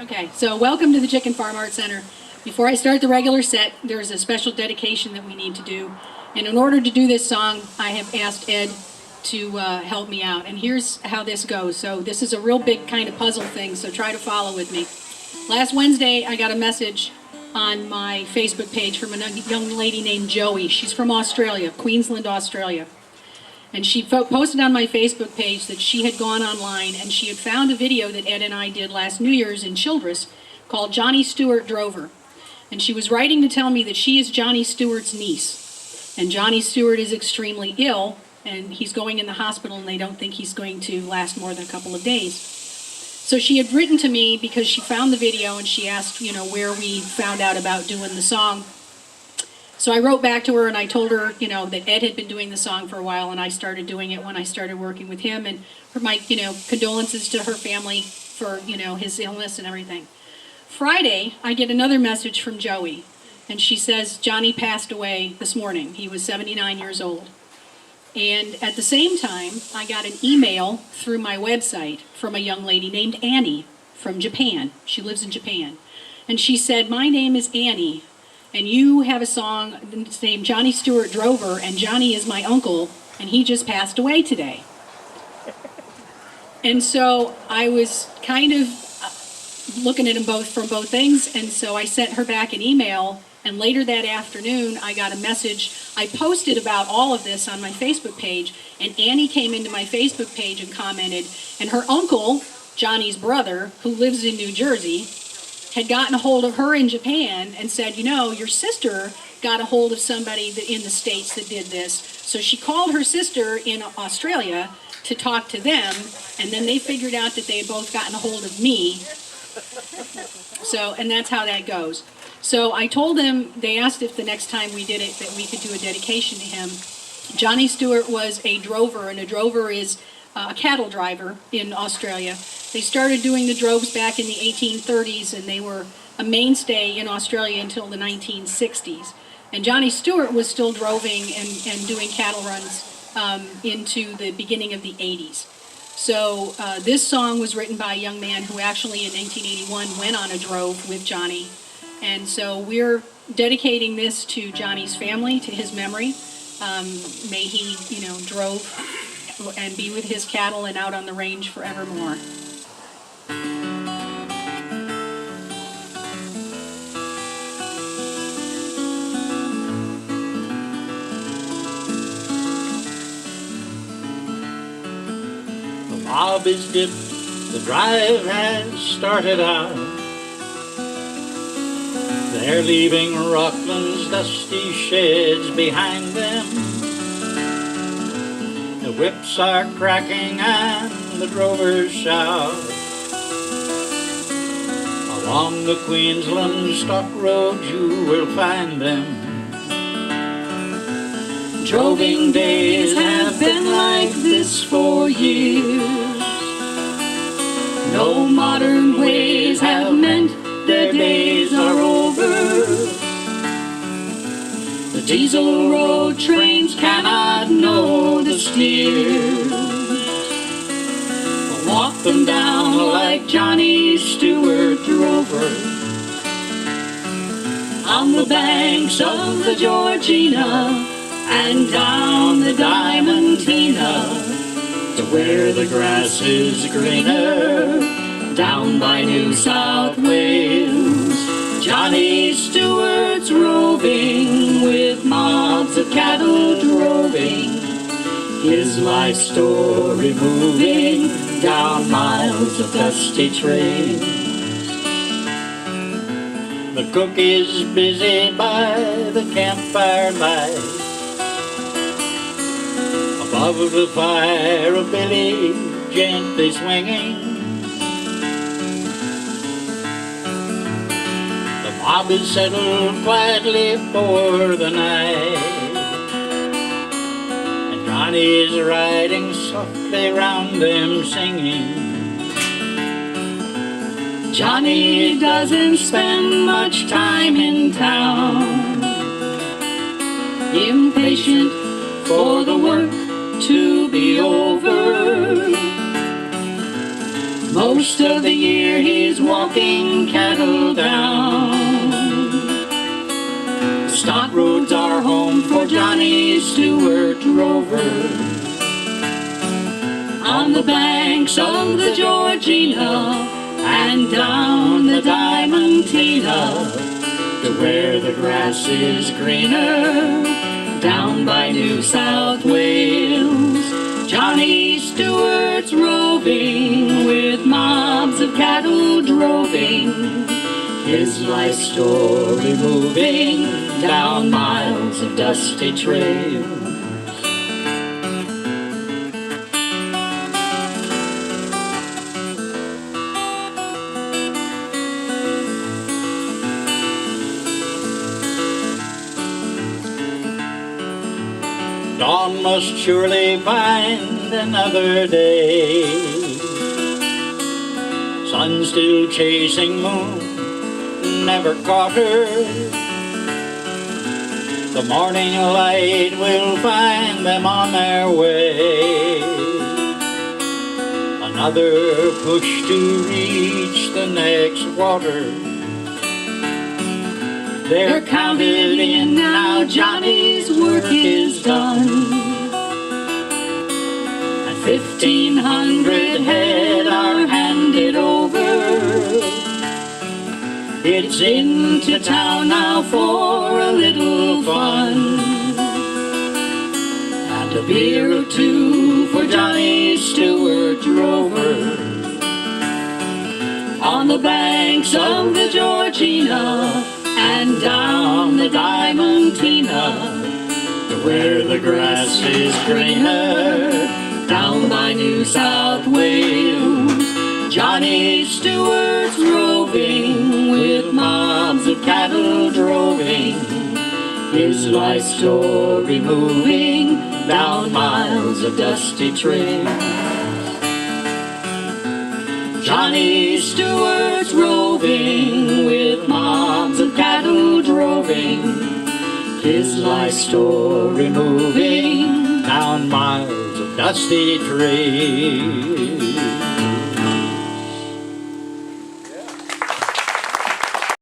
Okay, so welcome to the Chicken Farm Art Center. Before I start the regular set, there's a special dedication that we need to do. And in order to do this song, I have asked Ed to help me out. And here's how this goes. So this is a real big kind of puzzle thing, so try to follow with me. Last Wednesday, I got a message on my Facebook page from a young lady named Joey. She's from Australia, Queensland, Australia. And she posted on my Facebook page that she had gone online and she had found a video that Ed and I did last New Year's in Childress called Johnny Stuart Drover. And she was writing to tell me that she is Johnny Stuart's niece. And Johnny Stuart is extremely ill, and he's going in the hospital, and they don't think he's going to last more than a couple of days. So she had written to me because she found the video and she asked, where we found out about doing the song. So I wrote back to her and I told her, that Ed had been doing the song for a while and I started doing it when I started working with him, and for my, condolences to her family for, his illness and everything. Friday, I get another message from Joey, and she says Johnny passed away this morning. He was 79 years old. And at the same time, I got an email through my website from a young lady named Annie from Japan. She lives in Japan. And she said, "My name is Annie, and you have a song named Johnny Stuart Drover, and Johnny is my uncle, and he just passed away today." And so I was kind of looking at them both from both things, and so I sent her back an email, and later that afternoon I got a message. I posted about all of this on my Facebook page, and Annie came into my Facebook page and commented, and her uncle, Johnny's brother, who lives in New Jersey, had gotten a hold of her in Japan and said, your sister got a hold of somebody in the States that did this. So she called her sister in Australia to talk to them, and then they figured out that they had both gotten a hold of me. So, and that's how that goes. So I told them, they asked if the next time we did it that we could do a dedication to him. Johnny Stuart was a drover, and a drover is a cattle driver in Australia. They started doing the droves back in the 1830s, and they were a mainstay in Australia until the 1960s. And Johnny Stuart was still droving and doing cattle runs into the beginning of the 80s. So this song was written by a young man who actually in 1981 went on a drove with Johnny. And so we're dedicating this to Johnny's family, to his memory. May he, drove and be with his cattle and out on the range forevermore. The mob is dipped, the drive has started out. They're leaving Rockland's dusty sheds behind them. The whips are cracking and the drovers shout. Along the Queensland stock road you will find them. Droving days have been like this for years. No modern ways have meant their days are over. The diesel road trains cannot know the steers. Walk them down like Johnny Stuart Drover on the banks of the Georgina and down the Diamantina to where the grass is greener down by New South Wales. Johnny Stuart's roving with mobs of cattle droving, his life story moving down miles of dusty trails. The cook is busy by the campfire light. Above the fire a billy gently swinging. The mob is settled quietly for the night, and Johnny is riding softly round them singing. Johnny doesn't spend much time in town, impatient for the work to be over. Most of the year he's walking cattle down. The stock roads are home for Johnny Stuart rover. On the banks of the Georgina and down the Diamantina, to where the grass is greener, down by New South Wales. Johnny Stuart's roving with mobs of cattle droving, his life story moving down miles of dusty trail. Dawn must surely find another day. Sun still chasing moon, never caught her. The morning light will find them on their way. Another push to reach the next water. They're counted in now, Johnny's work is done. And 1,500 head are handed over. It's into town now for a little fun, and a beer or two for Johnny Stuart rover. On the banks of the Georgina and down the Diamantina, to where the grass is greener, down by New South Wales. Johnny Stuart's roving with mobs of cattle droving, his life story moving down miles of dusty trail. Johnny Stuart's roving with mobs of cattle droving, his life story moving down miles of dusty trail.